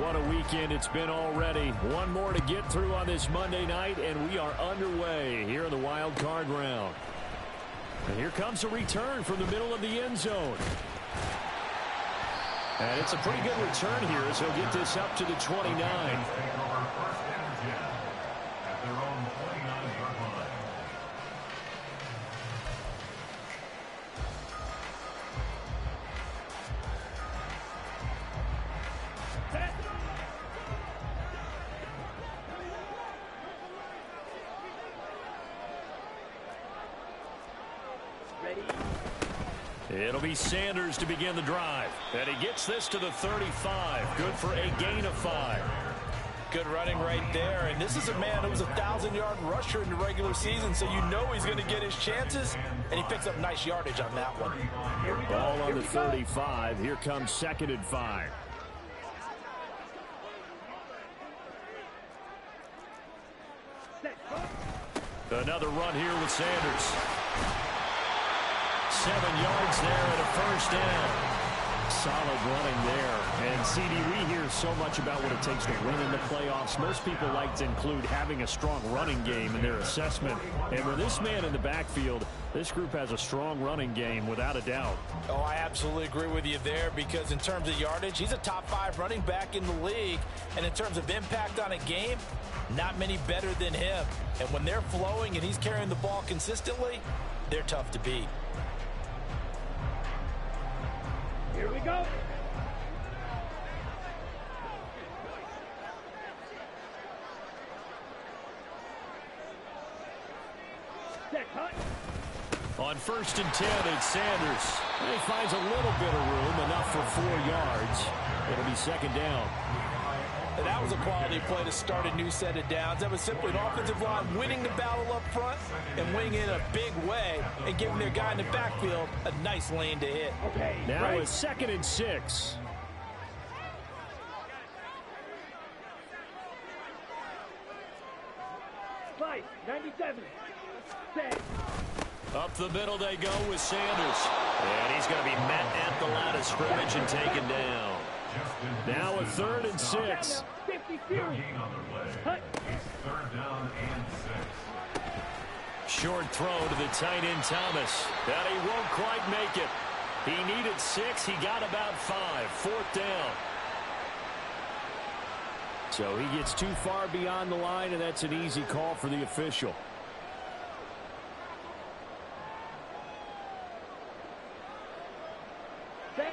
What a weekend it's been already. One more to get through on this Monday night, and we are underway here in the wild card round. And here comes a return from the middle of the end zone. And it's a pretty good return here as he'll get this up to the 29. It'll be Sanders to begin the drive. And he gets this to the 35. Good for a gain of 5. Good running right there. And this is a man who was a 1,000-yard rusher in the regular season, so you know he's going to get his chances. And he picks up nice yardage on that one. Ball on the 35. Here comes 2nd and 5. Another run here with Sanders. 7 yards there and a first down. Solid running there. And, CD, we hear so much about what it takes to win in the playoffs. Most people like to include having a strong running game in their assessment. And with this man in the backfield, this group has a strong running game without a doubt. Oh, I absolutely agree with you there because in terms of yardage, he's a top 5 running back in the league. And in terms of impact on a game, not many better than him. And when they're flowing and he's carrying the ball consistently, they're tough to beat. Here we go. On 1st and 10, it's Sanders. And he finds a little bit of room, enough for 4 yards. It'll be 2nd down. And that was a quality play to start a new set of downs. That was simply an offensive line winning the battle up front and winning it in a big way and giving their guy in the backfield a nice lane to hit. Okay, now right. It's 2nd and 6. Fight, 97. Set. Up the middle they go with Sanders. And he's going to be met at the line of scrimmage and taken down. Now a 3rd and 6. 52. Short throw to the tight end Thomas. And he won't quite make it. He needed 6. He got about 5. 4th down. So he gets too far beyond the line, and that's an easy call for the official.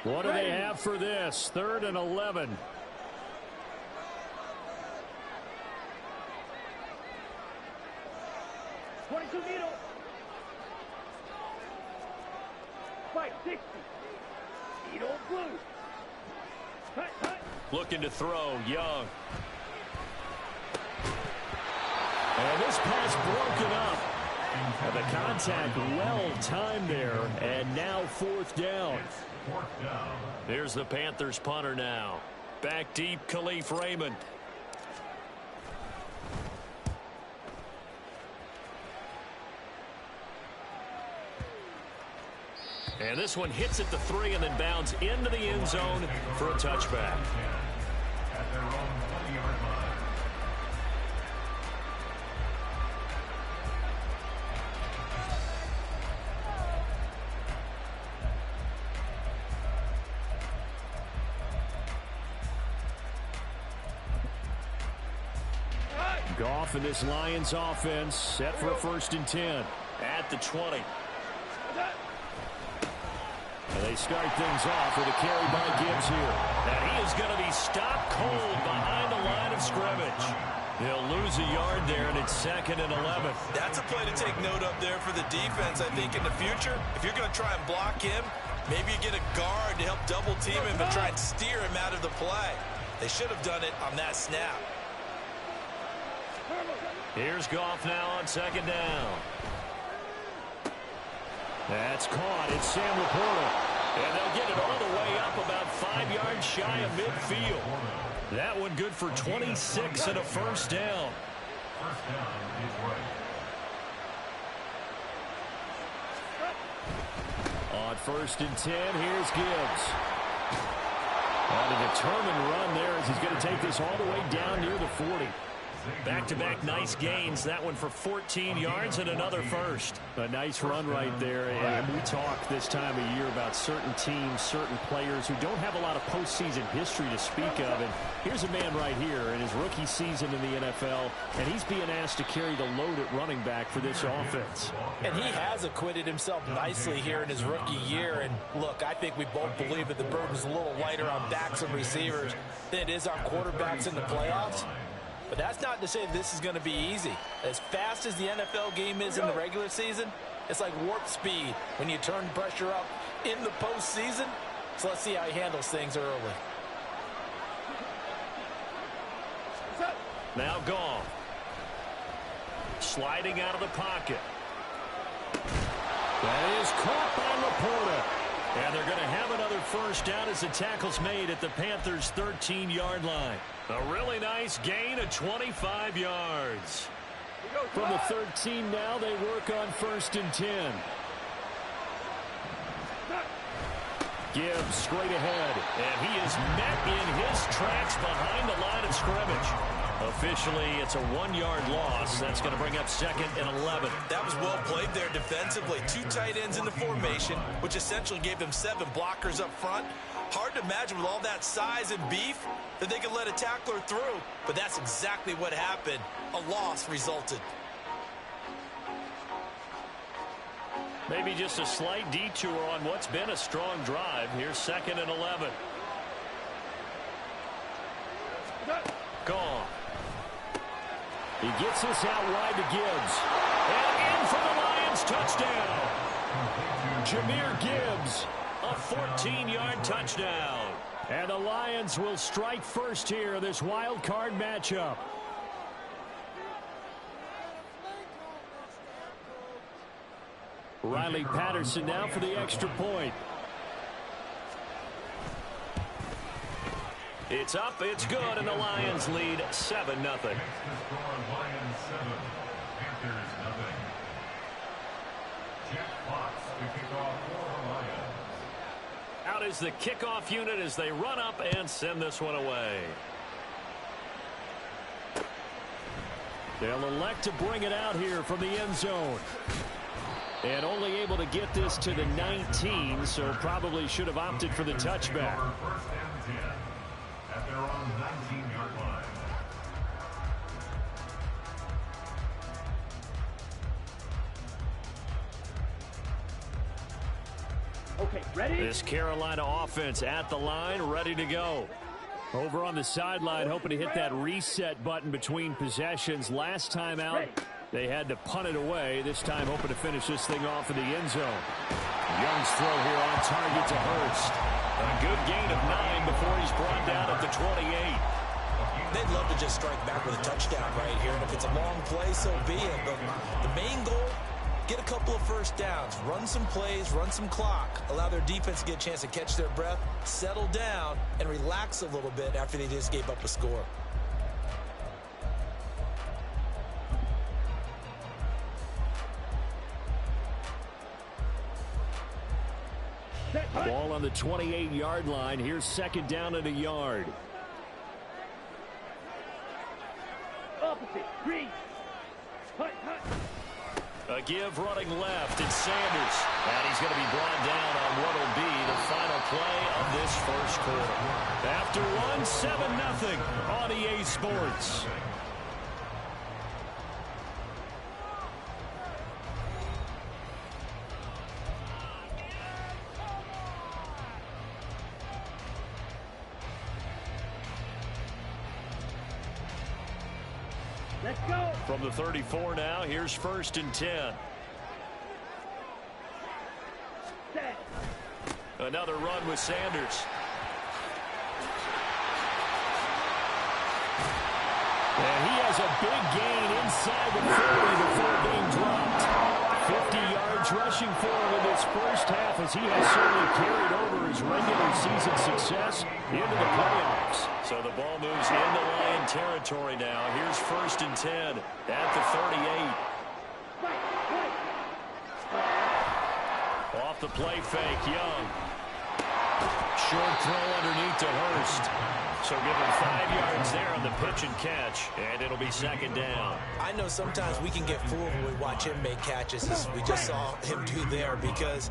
What do they have for this? 3rd and 11. Needle. Fight 60. Needle blue. Cut, cut. Looking to throw, Young. And this pass broken up. And the contact well timed there. And now 4th down. Here's the Panthers punter now. Back deep, Khalif Raymond. And this one hits at the 3 and then bounds into the end zone for a touchback. Goff and this Lions offense set for a 1st and 10 at the 20. And they start things off with a carry by Gibbs here. And he is going to be stopped cold behind the line of scrimmage. He'll lose a yard there, and it's 2nd and 11. That's a play to take note of there for the defense, I think, in the future. If you're going to try and block him, maybe you get a guard to help double team him and try and steer him out of the play. They should have done it on that snap. Here's Goff now on 2nd down. That's caught. It's Sam Laporta. And they'll get it all the way up about 5 yards shy of midfield. That one good for 26 and a 1st down. On 1st and 10, here's Gibbs. And a determined run there as he's going to take this all the way down near the 40. Back-to-back nice gains. That one for 14 yards and another first. A nice run right there. And we talk this time of year about certain teams, certain players who don't have a lot of postseason history to speak of. And here's a man right here in his rookie season in the NFL, and he's being asked to carry the load at running back for this offense. And he has acquitted himself nicely here in his rookie year. And look, I think we both believe that the burden's a little lighter on backs and receivers than it is on quarterbacks in the playoffs. But that's not to say this is going to be easy. As fast as the NFL game is in the regular season, it's like warp speed when you turn pressure up in the postseason. So let's see how he handles things early. Now gone. Sliding out of the pocket. That is caught by Laporta. And they're going to have another first down as the tackle's made at the Panthers' 13-yard line. A really nice gain of 25 yards. From the 13 now, they work on 1st and 10. Gibbs straight ahead, and he is met in his tracks behind the line of scrimmage. Officially, it's a 1-yard loss. That's going to bring up 2nd and 11. That was well played there defensively. 2 tight ends in the formation, which essentially gave them 7 blockers up front. Hard to imagine with all that size and beef that they could let a tackler through, but that's exactly what happened. A loss resulted. Maybe just a slight detour on what's been a strong drive. Here's 2nd and 11. Gone. He gets this out wide to Gibbs. And in for the Lions touchdown. Jahmyr Gibbs, a 14-yard touchdown. And the Lions will strike first here, this wild card matchup. Riley Patterson now for the extra point. It's up, it's good, and the Lions lead 7-0. Out is the kickoff unit as they run up and send this one away. They'll elect to bring it out here from the end zone. And only able to get this to the 19, so probably should have opted for the touchback. At their own 19-yard line. Okay, ready? This Carolina offense at the line, ready to go. Over on the sideline, hoping to hit that reset button between possessions. Last time out, they had to punt it away. This time, hoping to finish this thing off in the end zone. Young's throw here on target to Hurst. A good gain of 9 before he's brought down at the 28. They'd love to just strike back with a touchdown right here, and if it's a long play, so be it. But the main goal, get a couple of first downs, run some plays, run some clock, allow their defense to get a chance to catch their breath, settle down, and relax a little bit after they just gave up a score. Ball on the 28-yard line. Here's 2nd down and a yard. Opposite, green. Hut, hut. A give running left. It's Sanders. And he's going to be brought down on what will be the final play of this first quarter. After one, 7-0 on EA Sports. Let's go. From the 34 now, here's 1st and 10. Set. Another run with Sanders. And he has a big gain inside the 40 before being dropped. 50 yards rushing for him in this first half as he has certainly carried over his regular season success into the playoffs. So the ball moves into Lion territory now. Here's 1st and 10 at the 38. Off the play fake, Young. Short throw underneath to Hurst. So give him 5 yards there on the pitch and catch, and it'll be second down. I know sometimes we can get fooled when we watch him make catches, as we just saw him do there, because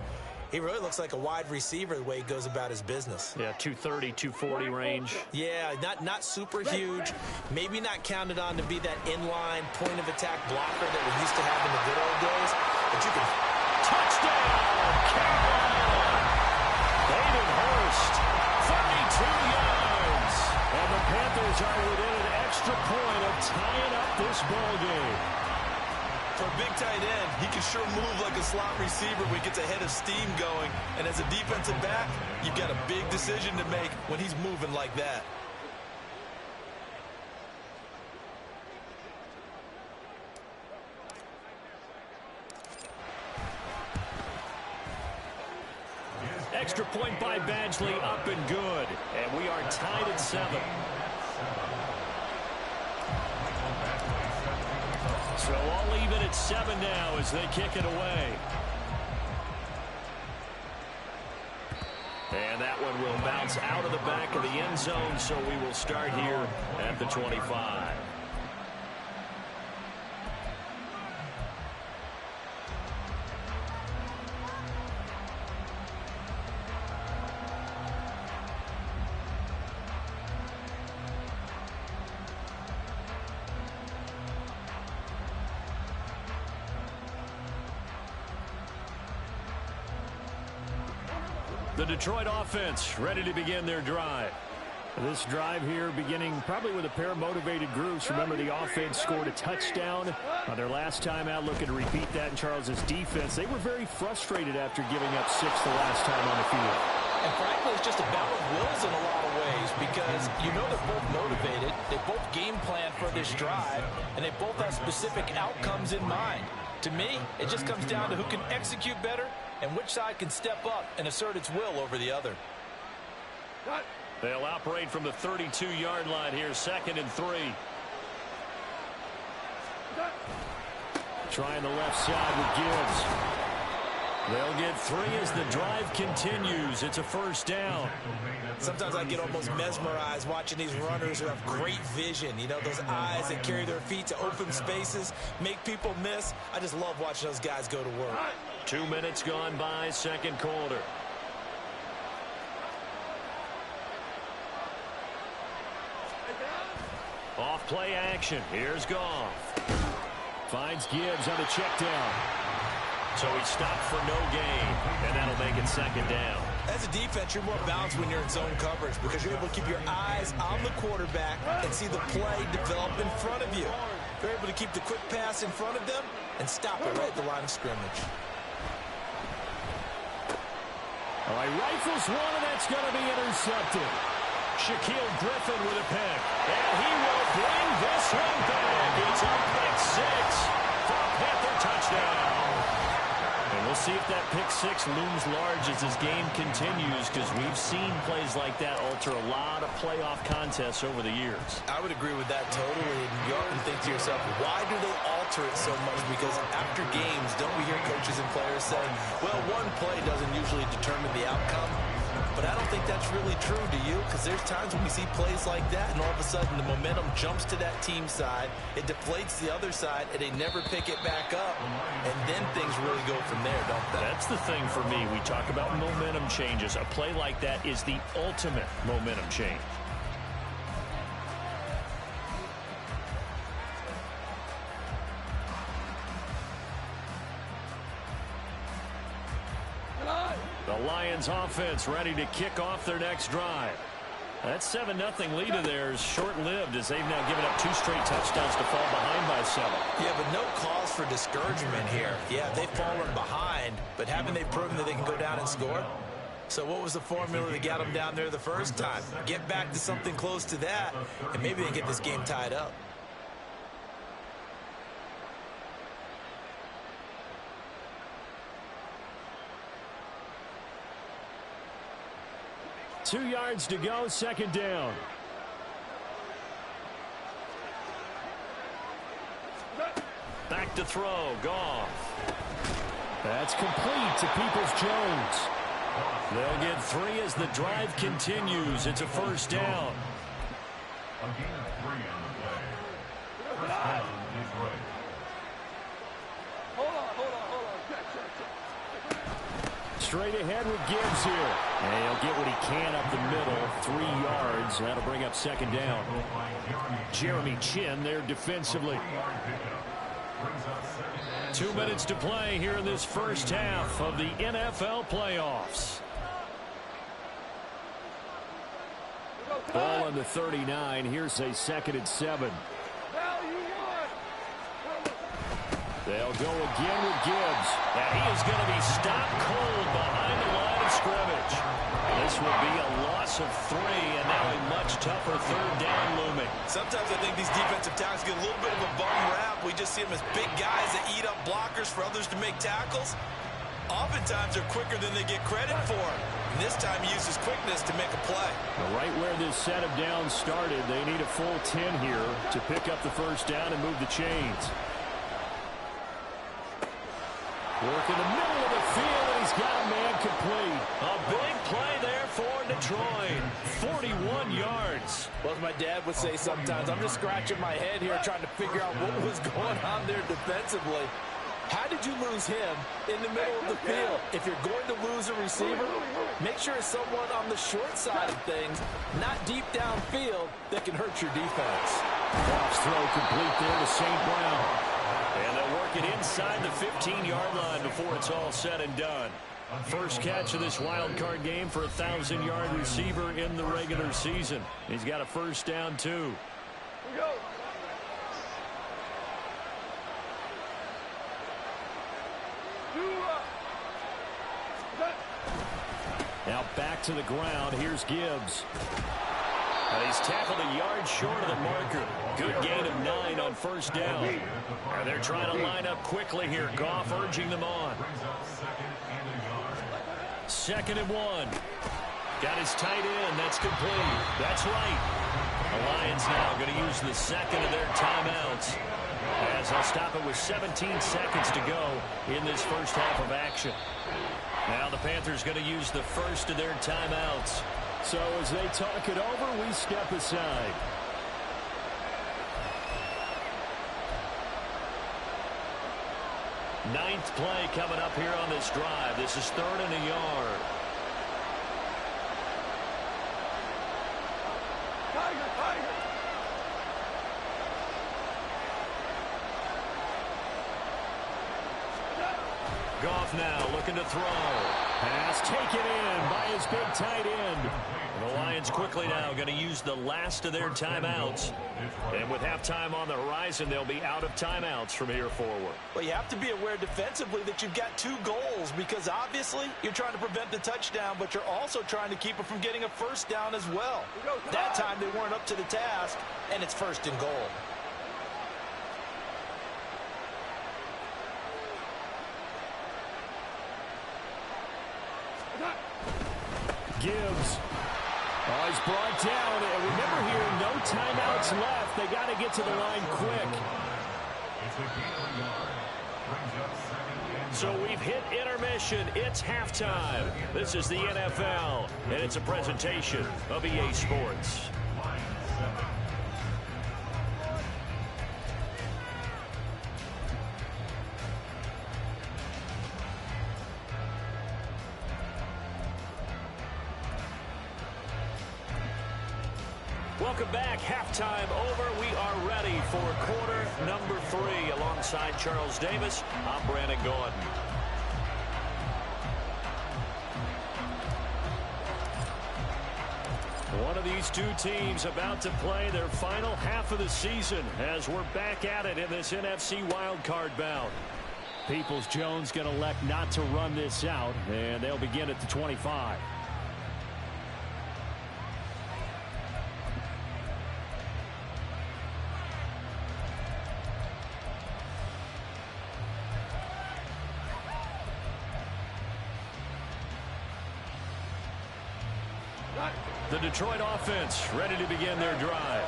he really looks like a wide receiver the way he goes about his business. Yeah, 230, 240 range. Yeah, not super huge. Maybe not counted on to be that inline point-of-attack blocker that we used to have in the good old days. But you can... Touchdown, Carolina! Hayden Hurst, 32 yards. And the Panthers are within an extra point of tying up this ball game. For a big tight end, he can sure move like a slot receiver when he gets a head of steam going. And as a defensive back, you've got a big decision to make when he's moving like that. Extra point by Badgley, up and good. And we are tied at 7. So all even at 7 now as they kick it away. And that one will bounce out of the back of the end zone, so we will start here at the 25. The Detroit offense ready to begin their drive. This drive here beginning probably with a pair of motivated groups. Remember, the offense scored a touchdown on their last time out. Looking to repeat that in Charles's defense. They were very frustrated after giving up 6 the last time on the field. And frankly, it's just a battle of wills in a lot of ways, because you know they're both motivated. They both game plan for this drive, and they both have specific outcomes in mind. To me, it just comes down to who can execute better and which side can step up and assert its will over the other. They'll operate from the 32-yard line here, 2nd and 3. Trying the left side with Gibbs. They'll get 3 as the drive continues. It's a first down. Sometimes I get almost mesmerized watching these runners who have great vision. You know, those eyes that carry their feet to open spaces, make people miss. I just love watching those guys go to work. 2 minutes gone by, second quarter. Off play action. Here's Goff. Finds Gibbs on the check down. So he stopped for no gain, and that'll make it second down. As a defense, you're more balanced when you're in zone coverage because you're able to keep your eyes on the quarterback and see the play develop in front of you. You're able to keep the quick pass in front of them and stop it right at the line of scrimmage. All right, rifles one, and that's going to be intercepted. Shaquille Griffin with a pick. And he will bring this one back. It's a pick 6 for a Panther touchdown. And we'll see if that pick 6 looms large as this game continues, because we've seen plays like that alter a lot of playoff contests over the years. I would agree with that totally. And you often think to yourself, why do they alter it so much? Because after games, don't we hear coaches and players saying, well, one play doesn't usually determine the outcome? But I don't think that's really true, do you? Because there's times when we see plays like that, and all of a sudden the momentum jumps to that team side, it deflates the other side, and they never pick it back up. And then things really go from there, don't they? That's the thing for me. We talk about momentum changes. A play like that is the ultimate momentum change. The Lions offense ready to kick off their next drive. That 7-0 lead of theirs short-lived as they've now given up 2 straight touchdowns to fall behind by 7. Yeah, but no cause for discouragement here. Yeah, they've fallen behind, but haven't they proven that they can go down and score? So what was the formula that got them down there the first time? Get back to something close to that, and maybe they get this game tied up. Two yards to go, second down. Back to throw, Goff. That's complete to Peoples-Jones. They'll get 3 as the drive continues. It's a first down. Straight ahead with Gibbs here. And he'll get what he can up the middle. 3 yards. That'll bring up second down. Jeremy Chin there defensively. 2 minutes to play here in this first half of the NFL playoffs. Ball on the 39. Here's a 2nd and 7. They'll go again with Gibbs. And he is going to be stopped cold behind the line of scrimmage. This will be a loss of 3, and now a much tougher 3rd down looming. Sometimes I think these defensive tackles get a little bit of a bum rap. We just see them as big guys that eat up blockers for others to make tackles. Oftentimes they're quicker than they get credit for. And this time he uses quickness to make a play. Right where this set of downs started, they need a full 10 here to pick up the first down and move the chains. Work in the middle of the field, and he's got a man complete. A big play there for Detroit. 41 yards. Well, as my dad would say sometimes, I'm just scratching my head here trying to figure out what was going on there defensively. How did you lose him in the middle of the field? If you're going to lose a receiver, make sure it's someone on the short side of things, not deep downfield, that can hurt your defense. Goff's throw complete there to St. Brown. And they'll work it inside the 15-yard line before it's all said and done. First catch of this wild card game for a 1,000-yard receiver in the regular season. He's got a first down, too. Now back to the ground. Here's Gibbs. And he's tackled a yard short of the marker. Good gain of 9 on first down. And they're trying to line up quickly here. Goff urging them on. 2nd and 1. Got his tight end. That's complete. That's right. The Lions now going to use the 2nd of their timeouts, as they'll stop it with 17 seconds to go in this first half of action. Now the Panthers going to use the 1st of their timeouts. So as they talk it over, we step aside. Ninth play coming up here on this drive. This is 3rd and a yard. Goff now looking to throw. Pass taken in by his big tight end. The Lions quickly now going to use the last of their timeouts. And with halftime on the horizon, they'll be out of timeouts from here forward. Well, you have to be aware defensively that you've got 2 goals, because obviously you're trying to prevent the touchdown, but you're also trying to keep it from getting a first down as well. That time they weren't up to the task, and it's 1st and goal. Gibbs. Oh, he's brought down. And remember here, no timeouts left. They got to get to the line quick. So we've hit intermission. It's halftime. This is the NFL, and it's a presentation of EA Sports. Welcome back. Halftime over. We are ready for quarter number 3. Alongside Charles Davis, I'm Brandon Gordon. One of these 2 teams about to play their final half of the season as we're back at it in this NFC wildcard bout. Peoples-Jones going to elect not to run this out, and they'll begin at the 25. The Detroit offense ready to begin their drive.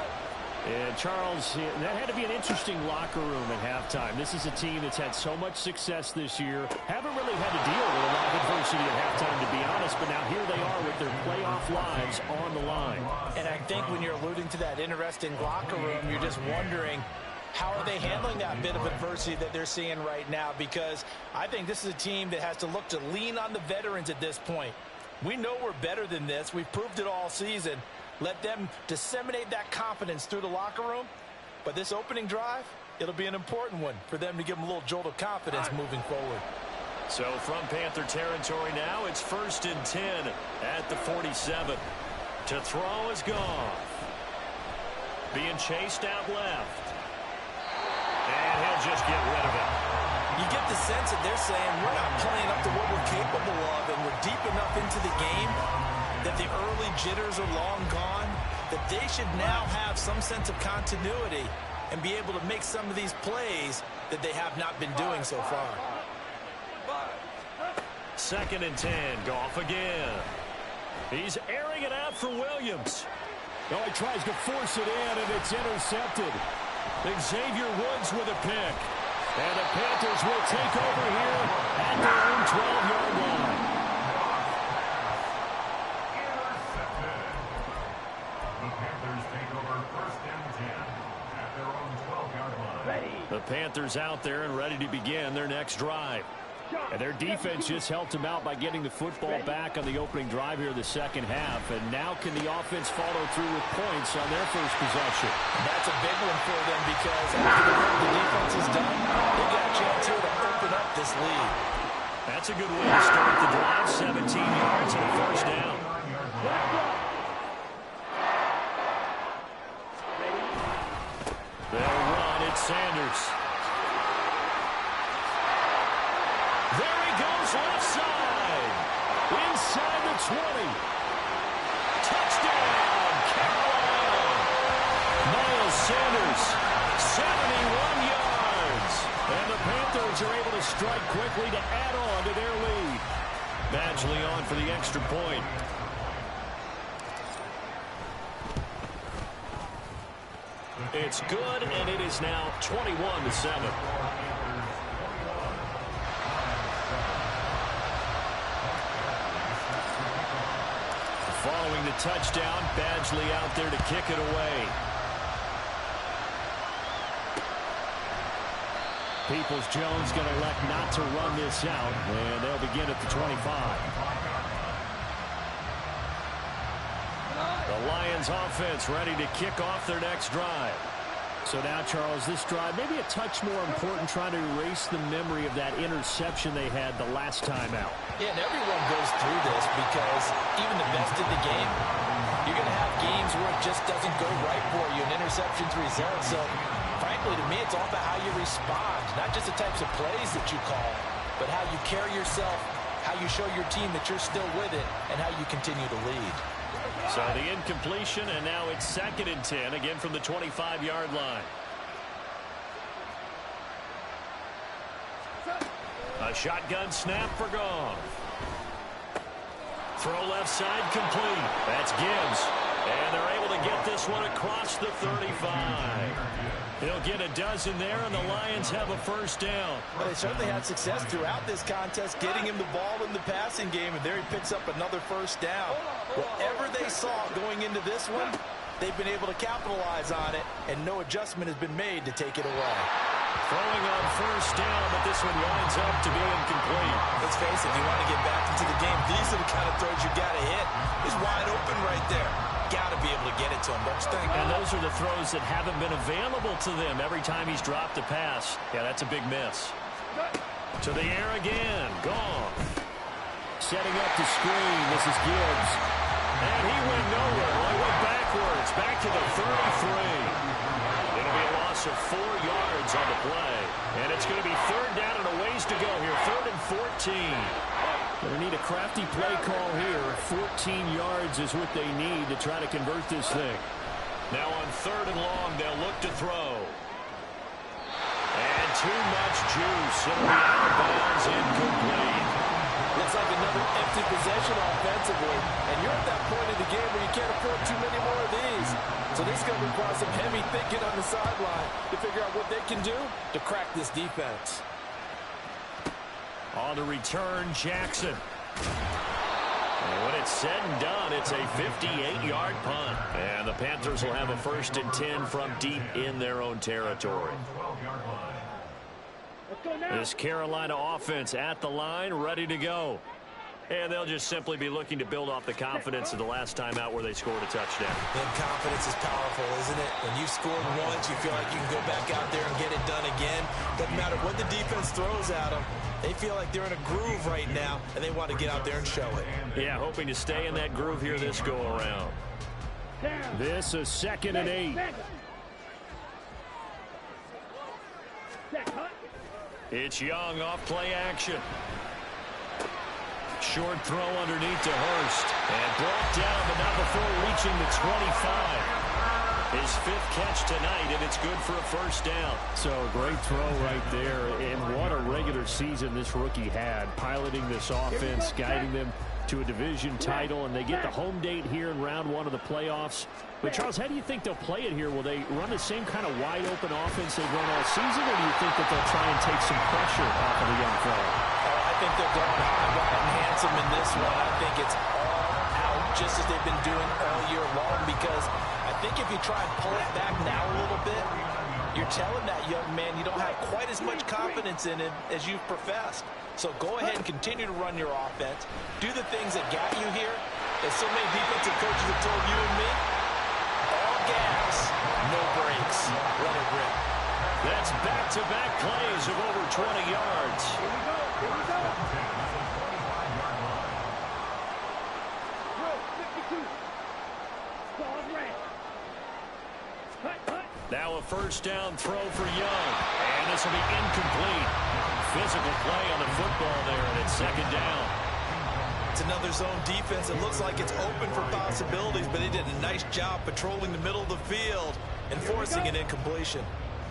And Charles, that had to be an interesting locker room at halftime. This is a team that's had so much success this year. Haven't really had to deal with a lot of adversity at halftime, to be honest. But now here they are with their playoff lives on the line. And I think when you're alluding to that interesting locker room, you're just wondering, how are they handling that bit of adversity that they're seeing right now? Because I think this is a team that has to look to lean on the veterans at this point. We know we're better than this. We've proved it all season. Let them disseminate that confidence through the locker room. But this opening drive, it'll be an important one for them to give them a little jolt of confidence moving forward. So from Panther territory now, it's 1st and 10 at the 47. To throw is Goff. Being chased out left. And he'll just get rid of it. You get the sense that they're saying we're not playing up to what we're capable of, and we're deep enough into the game that the early jitters are long gone, that they should now have some sense of continuity and be able to make some of these plays that they have not been doing so far. 2nd and 10, Goff again. He's airing it out for Williams. Oh, he tries to force it in, and it's intercepted. Xavier Woods with a pick. And the Panthers will take over here at their own 12-yard line. The Panthers take over 1st and 10 at their own 12-yard line. The Panthers out there and ready to begin their next drive. And their defense just helped them out by getting the football back on the opening drive here in the second half. And now can the offense follow through with points on their first possession? That's a big one for them because after the defense is done, they got a chance here to open up this lead. That's a good way to start the drive. 17 yards and a 1st down. They'll run. It's Sanders. There he goes left side. Inside the 20. Touchdown, Carolina. Miles Sanders, 71 yards. And the Panthers are able to strike quickly to add on to their lead. Badgley on for the extra point. It's good, and it is now 21-7. Following the touchdown, Badgley out there to kick it away. Peoples-Jones going to elect not to run this out, and they'll begin at the 25. The Lions offense ready to kick off their next drive. So now, Charles, this drive maybe a touch more important, trying to erase the memory of that interception they had the last time out. Yeah, and everyone goes through this because even the best in the game, you're going to have games where it just doesn't go right for you, and interceptions result. So, frankly, to me, it's all about how you respond, not just the types of plays that you call, but how you carry yourself, how you show your team that you're still with it, and how you continue to lead. So the incompletion, and now it's 2nd and 10, again from the 25-yard line. A shotgun snap for Goff. Throw left side complete. That's Gibbs. And they're able to get this one across the 35. He'll get a dozen there, and the Lions have a 1st down. Well, they certainly had success throughout this contest, getting him the ball in the passing game, and there he picks up another 1st down. Whatever they saw going into this one, they've been able to capitalize on it, and no adjustment has been made to take it away. Throwing on 1st down, but this one winds up to be incomplete. Let's face it, if you want to get back into the game, these are the kind of throws you got to hit. He's wide open right there. Got to be able to get it to him, don't you think? And those are the throws that haven't been available to them every time he's dropped a pass. Yeah, that's a big miss. To the air again. Goff. Setting up the screen. This is Gibbs. And he went nowhere. Well, he went backwards. Back to the 33. It'll be a loss of 4 yards on the play. And it's going to be 3rd down and a ways to go here. 3rd and 14. Going to need a crafty play call here. 14 yards is what they need to try to convert this thing. Now on 3rd and long, they'll look to throw. And too much juice. It'll be out of bounds, incomplete. Well, Looks like another empty possession offensively. And you're at that point in the game where you can't afford too many more of these. So this is going to require some heavy thinking on the sideline to figure out what they can do to crack this defense. On the return, Jackson. And when it's said and done, it's a 58-yard punt. And the Panthers will have a 1st and 10 from deep in their own territory. This Carolina offense at the line, ready to go. And they'll just simply be looking to build off the confidence of the last time out where they scored a touchdown. And confidence is powerful, isn't it? When you've scored once, you feel like you can go back out there and get it done again. Doesn't matter what the defense throws at them. They feel like they're in a groove right now, and they want to get out there and show it. Yeah, hoping to stay in that groove here this go-around. This is 2nd and 8. It's Young off play action. Short throw underneath to Hurst. And brought down, but not before reaching the 25. His 5th catch tonight, and it's good for a 1st down. So great throw right there. And what a regular season this rookie had, piloting this offense, guiding them to a division title, and they get the home date here in round 1 of the playoffs. But, Charles, how do you think they'll play it here? Will they run the same kind of wide-open offense they've run all season, or do you think that they'll try and take some pressure off of the young fella? I think they're going high, wide, and handsome in this one. I think it's all out, just as they've been doing all year long, because I think if you try and pull it back now a little bit, you're telling that young man you don't have quite as much confidence in him as you've professed. So go ahead and continue to run your offense. Do the things that got you here. As so many defensive coaches have told you and me, all gas, no brakes. Let it rip. That's back-to-back plays of over 20 yards. Here we go. Here we go. Throw, 52. Ball red. Cut. Now a 1st down throw for Young. And this will be incomplete. Physical play on the football there, and it's 2nd down. It's another zone defense. It looks like it's open for possibilities, but they did a nice job patrolling the middle of the field and forcing an incompletion.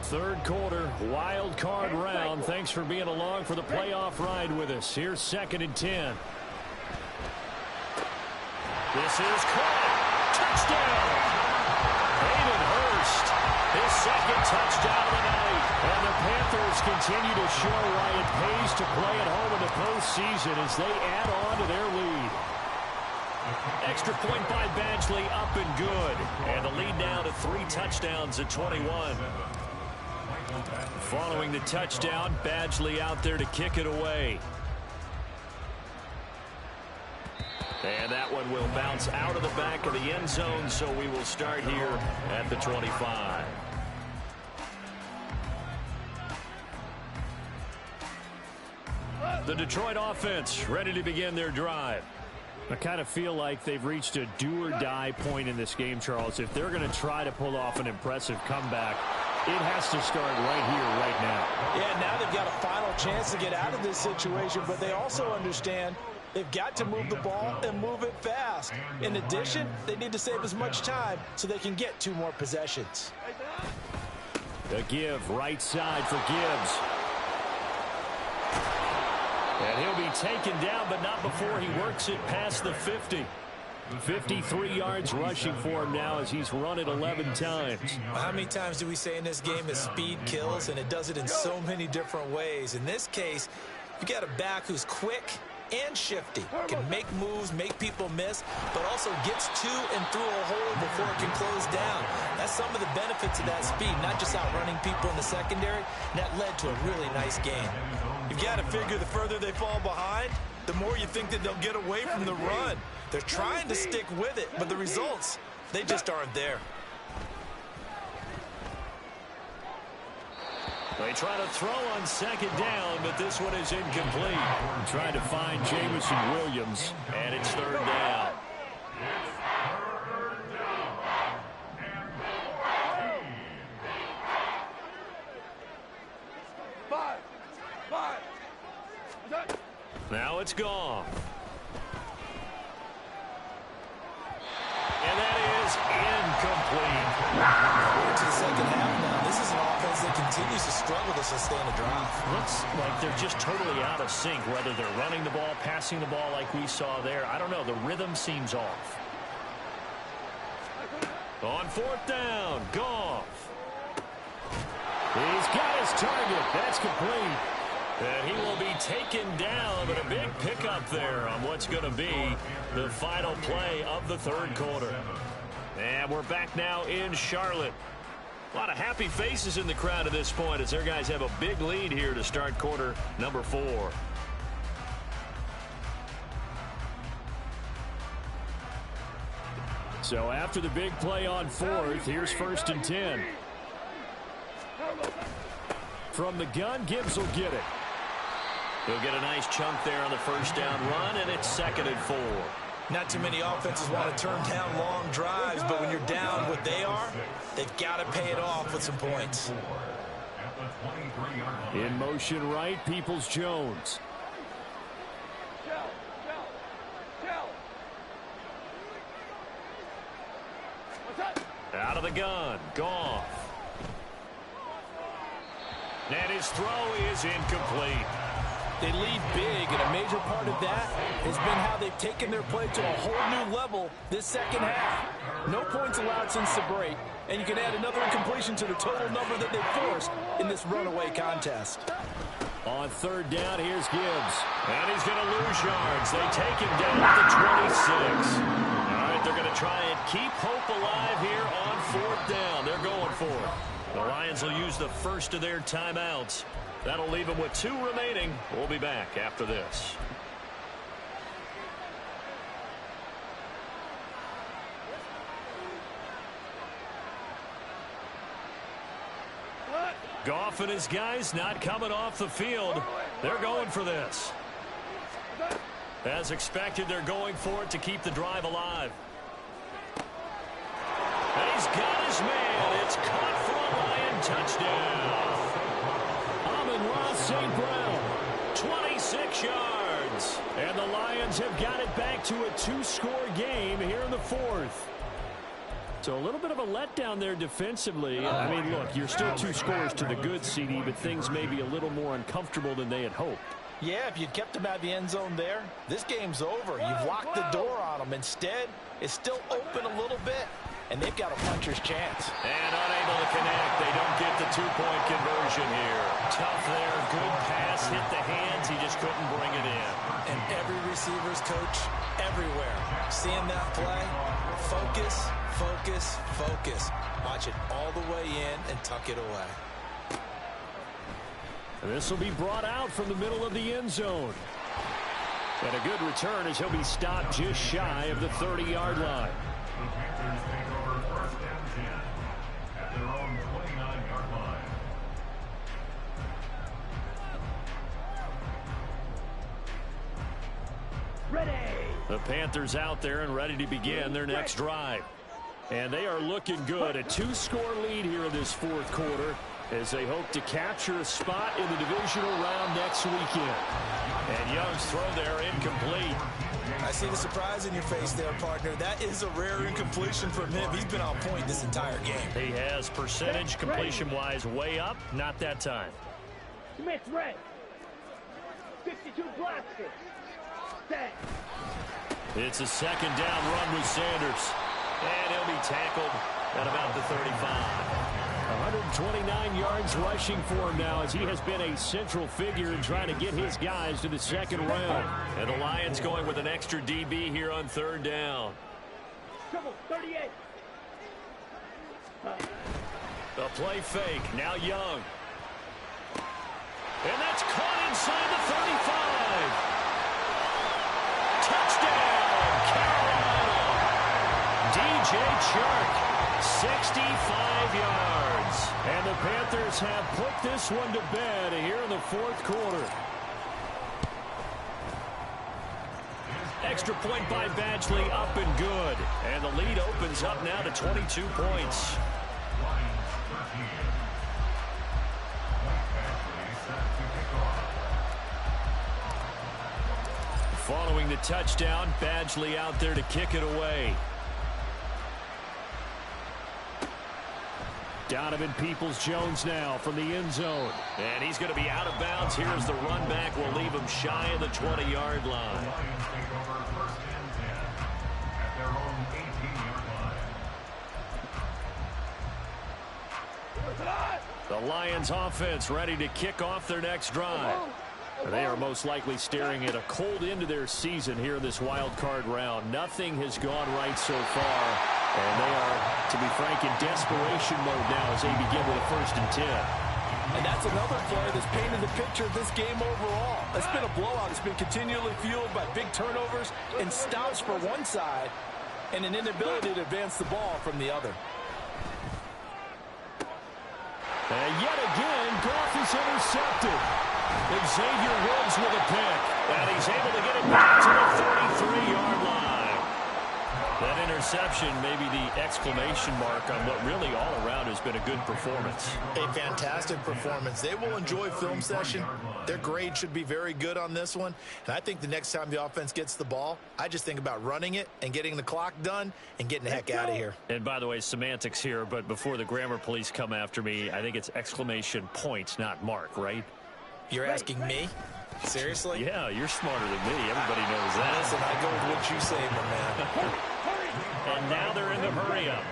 3rd quarter, wild card round. Thanks for being along for the playoff ride with us. Here's 2nd and 10. This is caught. Touchdown! Hayden Hurst, his 2nd touchdown of the night. And the Panthers continue to show why it pays to play at home in the postseason as they add on to their lead. Extra point by Badgley, up and good. And the lead now to 3 touchdowns at 21. Following the touchdown, Badgley out there to kick it away. And that one will bounce out of the back of the end zone, so we will start here at the 25. The Detroit offense ready to begin their drive. I kind of feel like they've reached a do-or-die point in this game, Charles. If they're going to try to pull off an impressive comeback, it has to start right here, right now. Yeah, now they've got a final chance to get out of this situation, but they also understand they've got to move the ball and move it fast. In addition, they need to save as much time so they can get 2 more possessions. The give, right side for Gibbs. And he'll be taken down, but not before he works it past the 50. 53 yards rushing for him now as he's run it 11 times. How many times do we say in this game that speed kills, and it does it in so many different ways? In this case, you got a back who's quick and shifty, can make moves, make people miss, but also gets to and through a hole before it can close down. That's some of the benefits of that speed, not just outrunning people in the secondary, and that led to a really nice game. You've got to figure the further they fall behind, the more you think that they'll get away from the run. They're trying to stick with it, but the results, they just aren't there. They try to throw on 2nd down, but this one is incomplete. Trying to find Jamison Williams, and it's 3rd down. Now it's gone. And that is incomplete. To the second half now. This is an offense that continues continues to struggle to sustain a drive. Looks like they're just totally out of sync, whether they're running the ball, passing the ball like we saw there. I don't know. The rhythm seems off. On fourth down, Goff. He's got his target. That's complete. And he will be taken down, but a big pickup there on what's going to be the final play of the third quarter. And we're back now in Charlotte. A lot of happy faces in the crowd at this point as their guys have a big lead here to start quarter number 4. So after the big play on fourth, here's 1st and 10. From the gun, Gibbs will get it. He'll get a nice chunk there on the first down run, and it's 2nd and 4. Not too many offenses want to turn down long drives, but when you're down what they are, they've got to pay it off with some points. In motion right, Peoples-Jones. Out of the gun, Goff. And his throw is incomplete. They lead big, and a major part of that has been how they've taken their play to a whole new level this second half. No points allowed since the break, and you can add another incompletion to the total number that they've forced in this runaway contest. On third down, here's Gibbs. And he's going to lose yards. They take him down at the 26. All right, they're going to try and keep hope alive here on fourth down. They're going for it. The Lions will use the first of their timeouts. That'll leave them with 2 remaining. We'll be back after this. Goff and his guys not coming off the field. They're going for this. As expected, they're going for it to keep the drive alive. And he's got his man. It's caught for a Lion touchdown. Amon-Ra St. Brown, 26 yards. And the Lions have got it back to a 2-score game here in the fourth. So a little bit of a letdown there defensively. I mean, look, you're still 2 scores to the good, CD, but things may be a little more uncomfortable than they had hoped. Yeah, if you'd kept them out of the end zone there, this game's over. You've locked the door on them. Instead, it's still open a little bit, and they've got a puncher's chance. And unable to connect. They don't get the 2-point conversion here. Tough there. Good pass. Hit the hands. He just couldn't bring it in. And every receiver's coach everywhere. Seeing that play, focus, focus, focus. Watch it all the way in and tuck it away. And this will be brought out from the middle of the end zone. And a good return as he'll be stopped just shy of the 30-yard line. The Panthers take over 1st and 10 at their own 29-yard line. Ready. The Panthers out there and ready to begin their next drive. And they are looking good. A 2-score lead here in this fourth quarter as they hope to capture a spot in the divisional round next weekend. And Young's throw there incomplete. I see the surprise in your face there, partner. That is a rare incompletion from him. He's been on point this entire game. He has percentage completion-wise way up. Not that time. Smith red. 52 Blaster. Set. It's a second down run with Sanders. And he'll be tackled at about the 35. 129 yards rushing for him now as he has been a central figure in trying to get his guys to the second round. And the Lions going with an extra DB here on third down. Trouble, 38. The play fake. Now Young. And that's caught inside the 35. Touchdown, Carolina. DJ Chark, 65 yards. And the Panthers have put this one to bed here in the fourth quarter. Extra point by Badgley up and good. And the lead opens up now to 22 points. Following the touchdown, Badgley out there to kick it away. Donovan Peoples-Jones now from the end zone. And he's going to be out of bounds. Here's the run back. We'll leave him shy of the 20-yard line. The Lions take over first and 10 at their own 18-yard line. The Lions offense ready to kick off their next drive. They are most likely staring at a cold end to their season here in this wild card round. Nothing has gone right so far, and they are, to be frank, in desperation mode now as they begin with a 1st and 10. And that's another play that's painted the picture of this game overall. It's been a blowout. It's been continually fueled by big turnovers and stops for one side and an inability to advance the ball from the other. And yet again, Goff is intercepted. Xavier Woods with a pick. And he's able to get it back to the 33-yard line. That interception may be the exclamation mark on what really all around has been a good performance. A fantastic performance. They will enjoy film session. Their grade should be very good on this one. And I think the next time the offense gets the ball, I just think about running it and getting the clock done and getting the heck out of here. And by the way, semantics here, but before the grammar police come after me, I think it's exclamation point, not mark, right? You're asking me? Seriously? Yeah, you're smarter than me. Everybody knows that. Listen, I go with what you say, my man. And now they're in the hurry-up.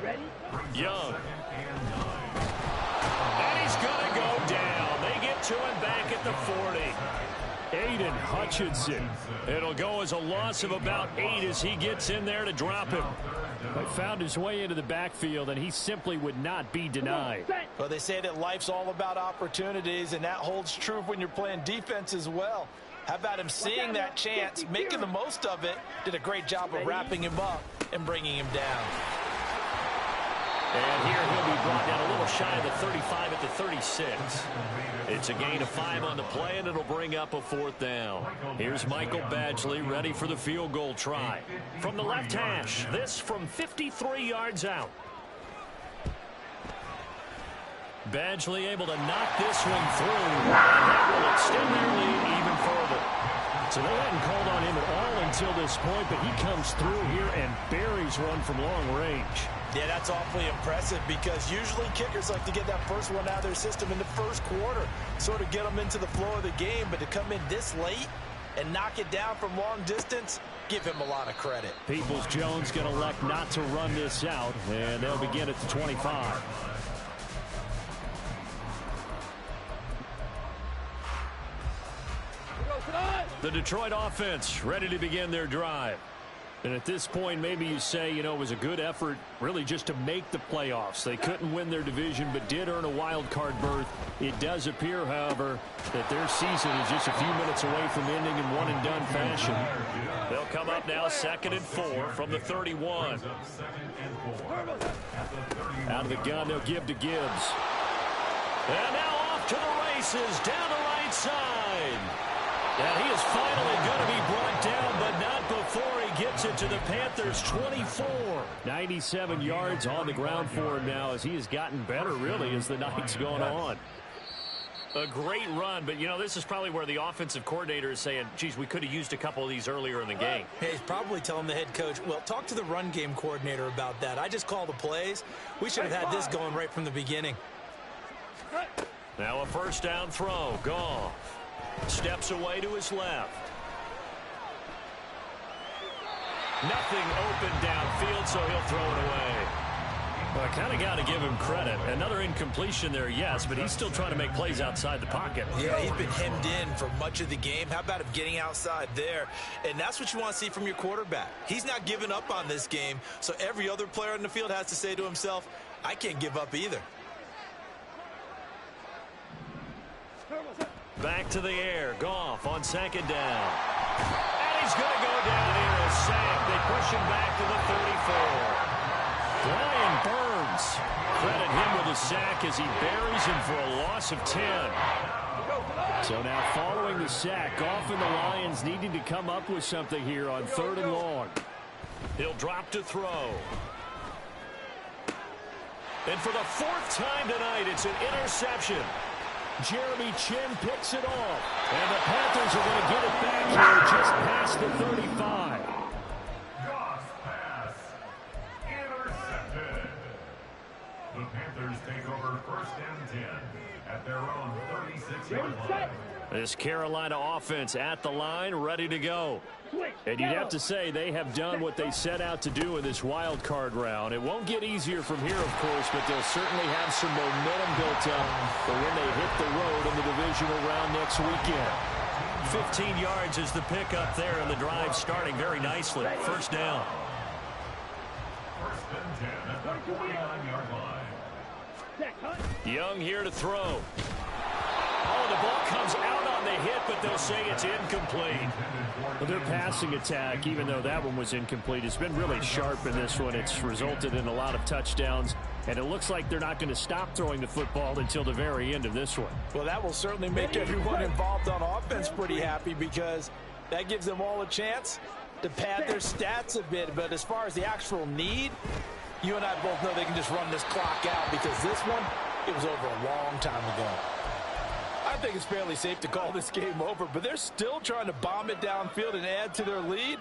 Ready? Young. And he's going to go down. They get to him back at the 40. Aiden Hutchinson. It'll go as a loss of about 8 as he gets in there to drop him. But found his way into the backfield, and he simply would not be denied. Well, they say that life's all about opportunities, and that holds true when you're playing defense as well. How about him seeing that chance, making the most of it, did a great job of wrapping him up and bringing him down. And here he'll be brought down a little shy of the 35 at the 36. It's a gain of 5 on the play, and it'll bring up a 4th down. Here's Michael Badgley ready for the field goal try. From the left hash, this from 53 yards out. Badgley able to knock this one through. And that will extend their lead even further. So they hadn't called on him at all until this point, but he comes through here and buries one from long range. Yeah, that's awfully impressive because usually kickers like to get that first one out of their system in the first quarter, sort of get them into the flow of the game, but to come in this late and knock it down from long distance, give him a lot of credit. Peoples-Jones going to elect not to run this out, and they'll begin at the 25. The Detroit offense ready to begin their drive. And at this point, maybe you say, you know, it was a good effort really just to make the playoffs. They couldn't win their division but did earn a wild card berth. It does appear, however, that their season is just a few minutes away from ending in one-and-done fashion. They'll come up now 2nd and 4 from the 31. Out of the gun, they'll give to Gibbs. And now off to the races down the right side. And he is finally going to be brought down, but not before he gets it to the Panthers' 24. 97 yards on the ground for him now as he has gotten better, really, as the night's gone on. A great run, but, you know, this is probably where the offensive coordinator is saying, geez, we could have used a couple of these earlier in the game. Hey, he's probably telling the head coach, well, talk to the run game coordinator about that. I just call the plays. We should have had this going right from the beginning. Now a 1st down throw. Goff steps away to his left. Nothing open downfield, so he'll throw it away. Well, I kind of got to give him credit. Another incompletion there, yes, but he's still trying to make plays outside the pocket. Yeah, he's been hemmed in for much of the game. How about him getting outside there? And that's what you want to see from your quarterback. He's not giving up on this game, so every other player on the field has to say to himself, I can't give up either. Back to the air. Goff on 2nd down. And he's going to go down here. A sack. They push him back to the 34. Brian Burns. Credit him with a sack as he buries him for a loss of 10. So now following the sack, Goff and the Lions needing to come up with something here on 3rd and long. He'll drop to throw. And for the 4th time tonight, it's an interception. Jeremy Chin picks it off. And the Panthers are going to get it back here just past the 35. Goss pass. Intercepted. This Carolina offense at the line, ready to go. And you'd have to say they have done what they set out to do in this wild card round. It won't get easier from here, of course, but they'll certainly have some momentum built up for when they hit the road in the divisional round next weekend. 15 yards is the pickup there, and the drive starting very nicely. First down. First and 10 at the 49-yard line. Young here to throw. Oh, the ball comes out on the hit, but they'll say it's incomplete. Well, their passing attack, even though that one was incomplete, has been really sharp in this one. It's resulted in a lot of touchdowns, and it looks like they're not going to stop throwing the football until the very end of this one. Well, that will certainly make everyone involved on offense pretty happy because that gives them all a chance to pad their stats a bit. But as far as the actual need, you and I both know they can just run this clock out because this one, it was over a long time ago. I think it's fairly safe to call this game over, but they're still trying to bomb it downfield and add to their lead.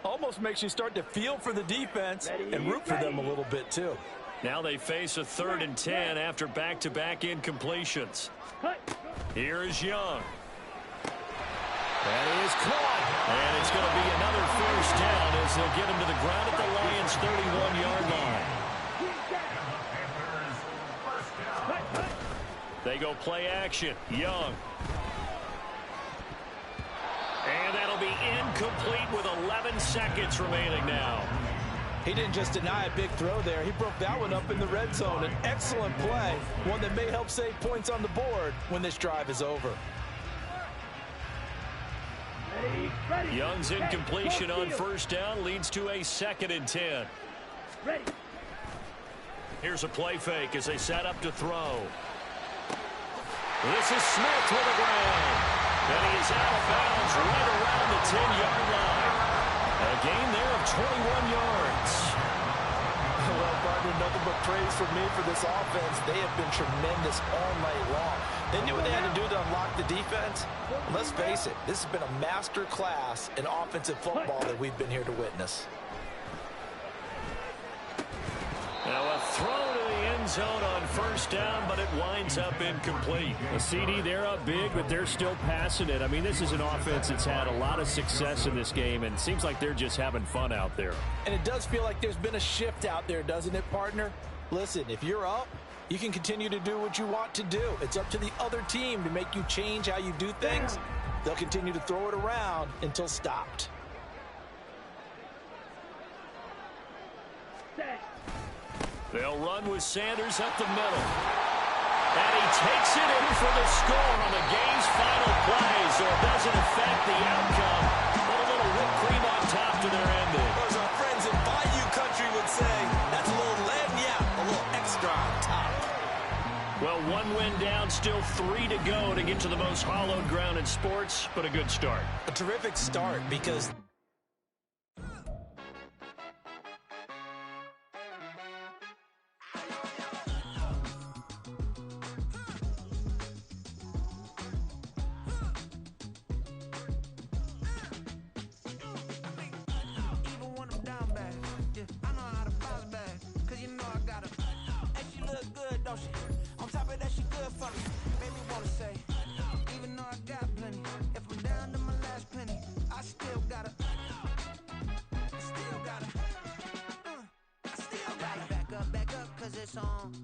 Almost makes you start to feel for the defense and root for them a little bit too. Now they face a 3rd and 10 after back-to-back incompletions. Here is Young. That is caught. And it's going to be another first down as they'll get him to the ground at the Lions' 31-yard line. They go play action. Young. And that'll be incomplete with 11 seconds remaining now. He didn't just deny a big throw there. He broke that one up in the red zone. An excellent play. One that may help save points on the board when this drive is over. Young's incompletion on first down leads to a 2nd and 10. Here's a play fake as they set up to throw. This is Smith with the ground. And he is out of bounds right around the 10-yard line. A gain there of 21 yards. Well, partner, nothing but praise for me for this offense. They have been tremendous all night long. They knew what they had to do to unlock the defense. And let's face it, this has been a master class in offensive football that we've been here to witness. Now a throw to the end zone on first down, but it winds up incomplete. A CD, they're up big, but they're still passing it. I mean, this is an offense that's had a lot of success in this game, and it seems like they're just having fun out there. And it does feel like there's been a shift out there, doesn't it, partner? Listen, if you're up, you can continue to do what you want to do. It's up to the other team to make you change how you do things. They'll continue to throw it around until stopped. They'll run with Sanders up the middle. And he takes it in for the score on the game's final play, so it doesn't affect the outcome. But a little whipped cream on top to their ending. As our friends in Bayou Country would say, that's a little lagniappe, a little extra on top. Well, 1 win down, still 3 to go to get to the most hallowed ground in sports, but a good start. A terrific start because...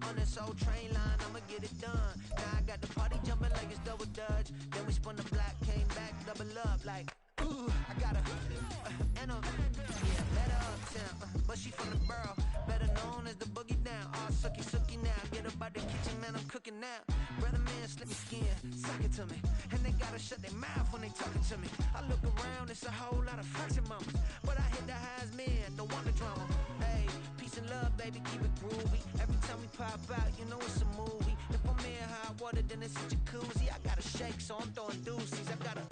On this old train line, I'ma get it done. Now I got the party jumping like it's double dutch. Then we spun the block, came back, double up like, ooh, I got and let her uptown, but she from the borough, better known as the boogie down. All sucky now, get up out the kitchen, man, I'm cooking now. Brother man, slip me skin, suck it to me, and they gotta shut their mouth when they talking to me. I look around, it's a whole lot of fraction mamas, but I hit the highs, man, don't want the drama. Hey, peace and love, baby, keep it groovy. Every time we pop out, you know it's a movie. If I'm in hot water, then it's a jacuzzi. I gotta shake, so I'm throwing deuces. I gotta